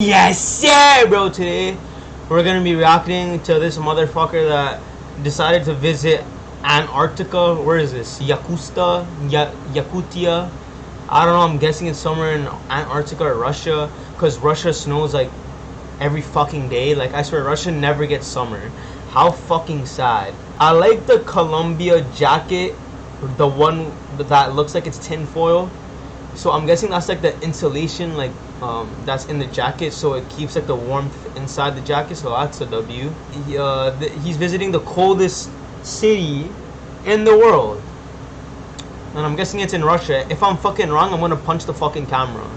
Yes, sir, bro. Today we're gonna be reacting to this motherfucker that decided to visit Antarctica. Where is this? Yakutia. I don't know. I'm guessing it's somewhere in Antarctica or Russia, cause Russia snows like every fucking day. Like I swear, Russia never gets summer. How fucking sad. I like the Columbia jacket, the one that looks like it's tinfoil. So I'm guessing that's like the insulation, like that's in the jacket, so it keeps like the warmth inside the jacket. So that's a W. He's visiting the coldest city in the world, and I'm guessing it's in Russia. If I'm fucking wrong, I'm gonna punch the fucking camera.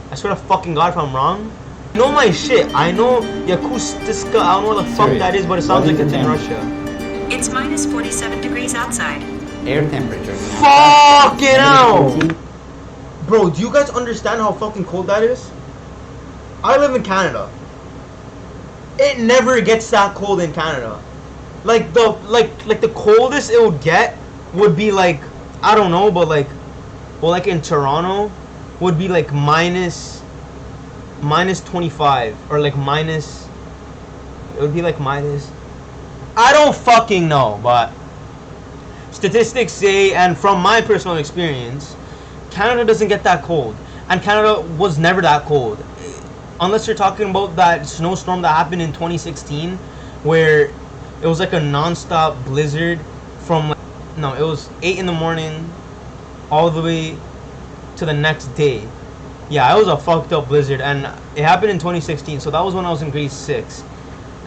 I swear to fucking God, if I'm wrong. I know my shit. I know Yakutistka. I don't know what the fuck that is, but it sounds like it's in Russia. It's minus 47 degrees outside. Air temperature. Fucking hell! Bro, do you guys understand how fucking cold that is? I live in Canada. It never gets that cold in Canada. Like the coldest it would get would be like, I don't know, but like, well, like in Toronto would be like minus 25 or like minus. It would be like minus. I don't fucking know, but statistics say, and from my personal experience, Canada doesn't get that cold, and Canada was never that cold, unless you're talking about that snowstorm that happened in 2016, where it was like a non-stop blizzard from like, no, it was 8 in the morning all the way to the next day. Yeah, it was a fucked up blizzard, and it happened in 2016, so that was when I was in grade 6,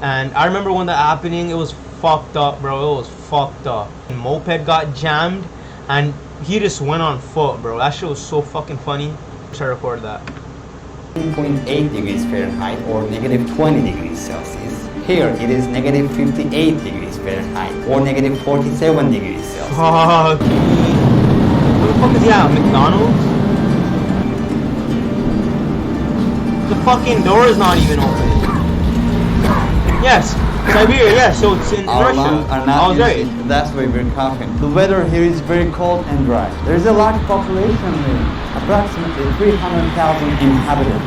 and I remember when that happening, it was fucked up, bro. It was fucked up. And moped got jammed, and he just went on foot, bro. That shit was so fucking funny. Should I record that? 0.8 degrees Fahrenheit or negative 20 degrees Celsius. Here it is negative 58 degrees Fahrenheit or negative 47 degrees Celsius. Fuck. Where the fuck is he at? McDonald's? The fucking door is not even open. Yes. Siberia, yeah, so it's in Our Russia. lungs are I not was used, right. that's why we're coughing. The weather here is very cold and dry. There is a large population living, approximately 300,000 inhabitants.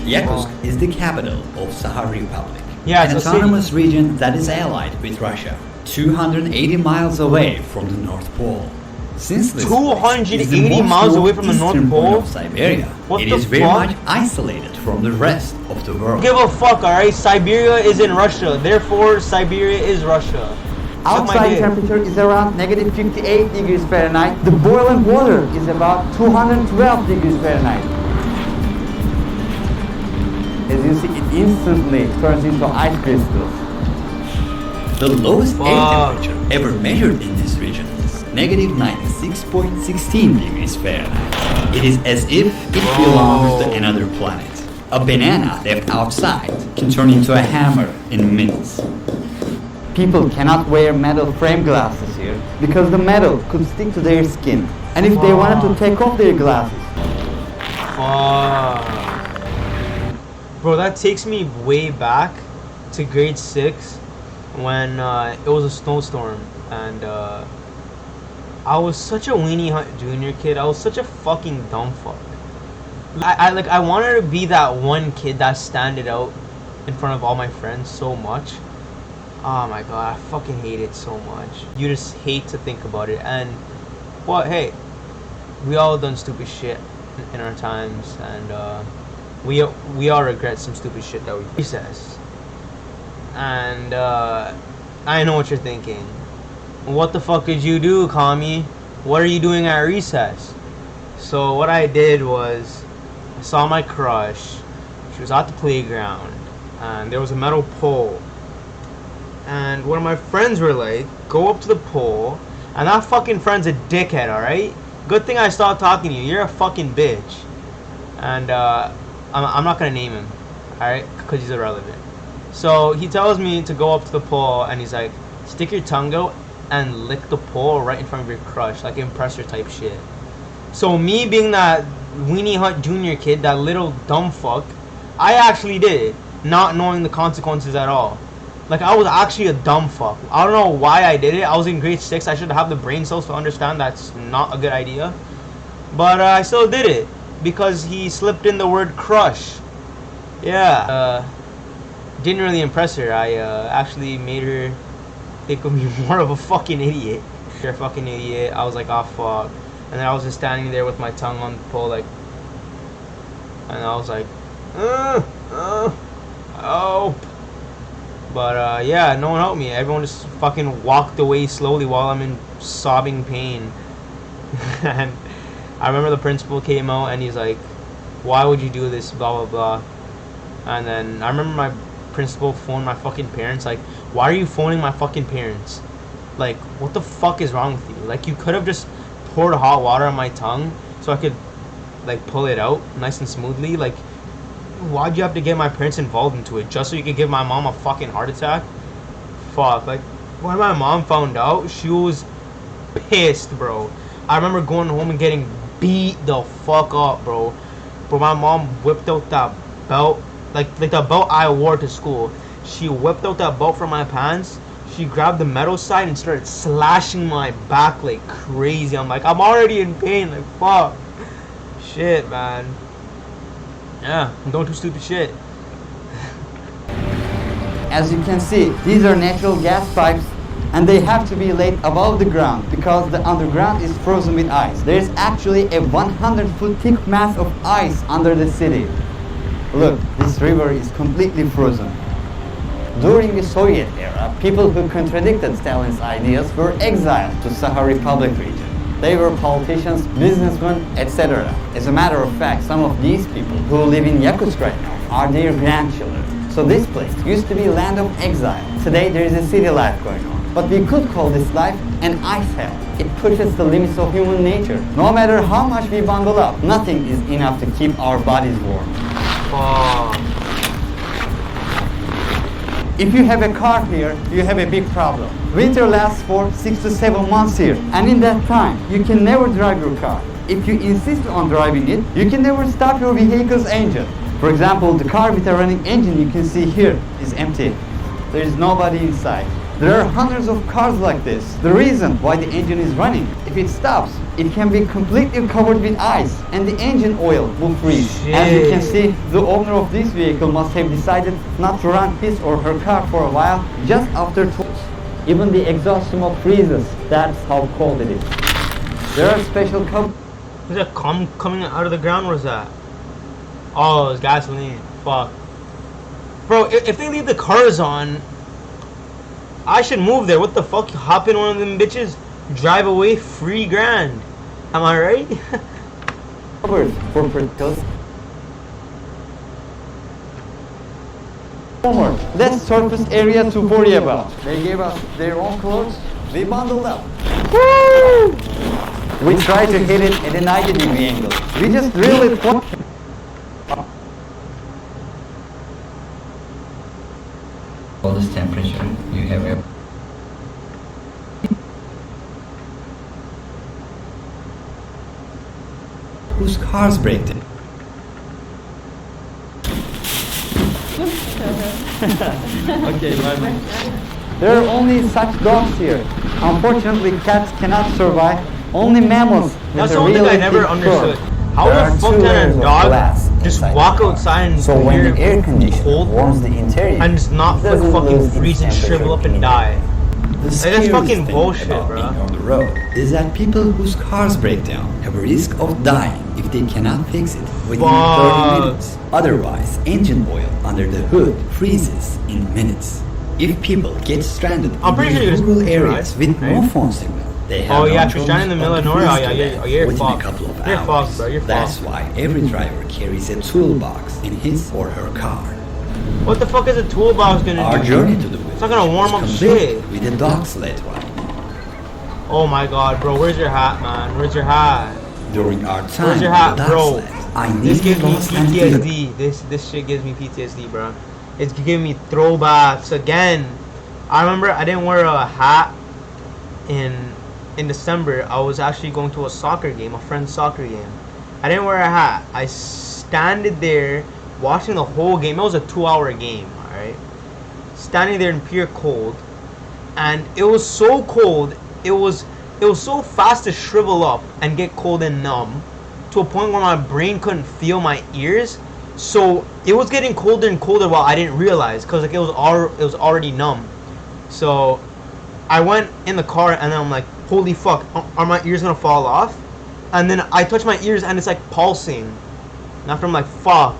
Yakutsk is the capital of Sakha Republic, Yeah, an it's a autonomous region that is allied with Russia, 280 miles away from the North Pole. Since this place is the 280 most miles away from the North northeastern point Pole? of Siberia, What it the is very fuck? much isolated from the rest of the world. Give a fuck, alright? Siberia is in Russia, therefore Siberia is Russia. Suck my Outside dick. temperature is around negative 58 degrees Fahrenheit. The boiling water is about 212 degrees Fahrenheit. As you see, it instantly turns into ice crystals. The lowest air Fuck. temperature ever measured in this region is negative 96.16 degrees Fahrenheit. It is as if it belongs to another planet. A banana left outside can turn into a hammer in minutes. People cannot wear metal frame glasses here because the metal could stick to their skin. And if they wanted to take off their glasses, Fuck. Bro, that takes me way back to grade 6 when it was a snowstorm, and I was such a Weenie Hunt Jr. kid. I was such a fucking dumb fuck. I wanted to be that one kid that standed out in front of all my friends so much. Oh my god, I fucking hate it so much. You just hate to think about it. And well, hey, we all done stupid shit in our times, and we all regret some stupid shit that we recess. And I know what you're thinking. What the fuck did you do, Kami? What are you doing at recess? So what I did was, I saw my crush. She was at the playground, and there was a metal pole. And one of my friends were like, go up to the pole. And that fucking friend's a dickhead, alright? Good thing I stopped talking to you. You're a fucking bitch. And I'm not gonna name him, alright? Because he's irrelevant. So he tells me to go up to the pole, and he's like, stick your tongue out and lick the pole right in front of your crush, like impressor type shit. So me being that Weenie Hunt Jr. kid, that little dumb fuck, I actually did it, not knowing the consequences at all. Like, I was actually a dumb fuck. I don't know why I did it. I was in grade 6. I should have the brain cells to understand that's not a good idea. But I still did it because he slipped in the word crush. Yeah, didn't really impress her. I actually made her think of me more of a fucking idiot. You're a fucking idiot. I was like, oh fuck. And then I was just standing there with my tongue on the pole, like, and I was like, oh. But yeah, no one helped me. Everyone just fucking walked away slowly while I'm in sobbing pain. And I remember the principal came out and he's like, why would you do this, blah blah blah. And then I remember my principal phoned my fucking parents, like, why are you phoning my fucking parents? Like, what the fuck is wrong with you? Like, you could have just poured hot water on my tongue so I could, like, pull it out nice and smoothly. Like, why'd you have to get my parents involved into it just so you could give my mom a fucking heart attack? Fuck. Like, when my mom found out, she was pissed, bro. I remember going home and getting beat the fuck up, bro. But my mom whipped out that belt, like the belt I wore to school. She whipped out that belt from my pants. She grabbed the metal side and started slashing my back like crazy. I'm like, I'm already in pain. Like, fuck. Shit, man. Yeah, I'm doing too stupid shit. As you can see, these are natural gas pipes and they have to be laid above the ground because the underground is frozen with ice. There is actually a 100-foot thick mass of ice under the city. Look, this river is completely frozen. During the Soviet era, people who contradicted Stalin's ideas were exiled to Sakha Republic region. They were politicians, businessmen, etc. As a matter of fact, some of these people who live in Yakutsk right now are their grandchildren. So this place used to be land of exile. Today there is a city life going on. But we could call this life an ice hell. It pushes the limits of human nature. No matter how much we bundle up, nothing is enough to keep our bodies warm. If you have a car here, you have a big problem. Winter lasts for 6 to 7 months here, and in that time, you can never drive your car. If you insist on driving it, you can never start your vehicle's engine. For example, the car with a running engine you can see here is empty. There is nobody inside. There are hundreds of cars like this. The reason why the engine is running, if it stops, it can be completely covered with ice and the engine oil will freeze. Shit. As you can see, the owner of this vehicle must have decided not to run his or her car for a while just after even the exhaust smoke freezes. That's how cold it is. There are special Is that coming out of the ground? What is that? Oh, it's gasoline. Fuck. Bro, if they leave the cars on, I should move there. What the fuck? Hop in one of them bitches, drive away, free grand. Am I right? covered for particles. More, less surface area to worry about. They gave us their own clothes. We bundled up. Woo! We try to hit it at a 90-degree angle. We just drill it. Coldest temperature you have ever. Whose cars break down? Okay, there are only such dogs here. Unfortunately, cats cannot survive. Only mammals. That's the only thing I never understood. How the fuck can a dog just walk outside and so when the air conditioner cold warms the interior and just not it doesn't fucking lose its freeze and temperature shrivel up and anymore. die? The that's scariest fucking thing bullshit, about bro. being on the road is that people whose cars break down have a risk of dying if they cannot fix it within 30 minutes. Otherwise, engine oil under the hood freezes in minutes. If people get stranded I'm in pretty sure these you're rural right, areas with no right? phone signal, they have Oh, no yeah, if you're choice stranded in the middle but of to nowhere, freeze oh, to yeah, death you're within fucked. a couple of You're hours. fucked, bro, you're That's fucked. why every driver carries a toolbox in his or her car. What the fuck is a toolbox gonna Our do? journey to the It's not gonna warm up is shit. complete with a dog sled ride. Oh my god, bro, where's your hat, man? Where's your hat? During our time Where's your on hat, the dog bro? sled, I This nearly gives me lost an ear. PTSD. This shit gives me PTSD, bro. It's giving me throwbacks again. I remember I didn't wear a hat in December. I was actually going to a soccer game, a friend's soccer game. I didn't wear a hat. I standed there watching the whole game. It was a 2-hour game, alright? Standing there in pure cold. And it was so cold, it was so fast to shrivel up and get cold and numb to a point where my brain couldn't feel my ears. So it was getting colder and colder while I didn't realize, cause like it was already numb. So I went in the car and then I'm like, holy fuck, are my ears gonna fall off? And then I touch my ears and it's like pulsing. And after I'm like, fuck,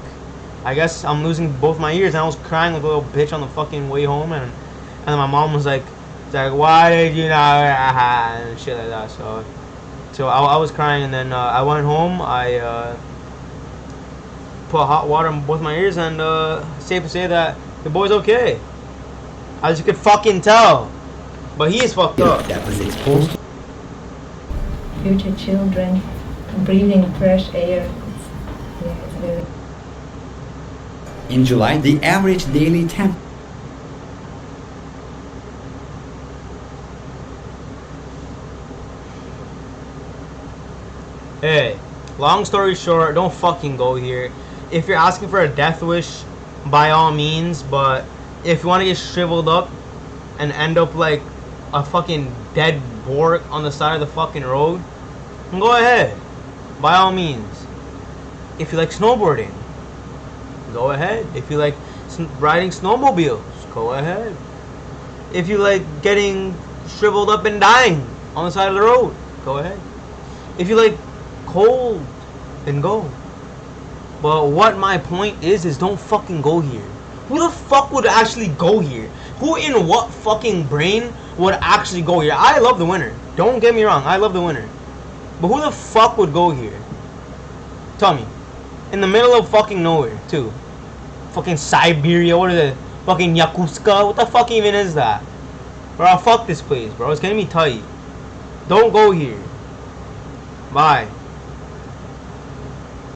I guess I'm losing both my ears. And I was crying like a little bitch on the fucking way home, and then my mom was like, why did you not, and shit like that. So I was crying, and then I went home. I put hot water in both my ears, and safe to say that the boy's okay, as you could fucking tell. But he is fucked up. That was exposed. Future children breathing fresh air. It's very. In July, the average daily temp. Hey, long story short, don't fucking go here. If you're asking for a death wish, by all means, but if you want to get shriveled up and end up like a fucking dead bork on the side of the fucking road, go ahead. By all means. If you like snowboarding, go ahead. If you like riding snowmobiles, go ahead. If you like getting shriveled up and dying on the side of the road, go ahead. If you like cold, then go. But what my point is don't fucking go here. Who the fuck would actually go here? Who in what fucking brain would actually go here? I love the winter. Don't get me wrong, I love the winter. But who the fuck would go here? Tell me. In the middle of fucking nowhere, too. Fucking Siberia, what is it? Fucking Yakutsk? What the fuck even is that? Bro, fuck this place, bro. It's getting me tight. Don't go here. Bye.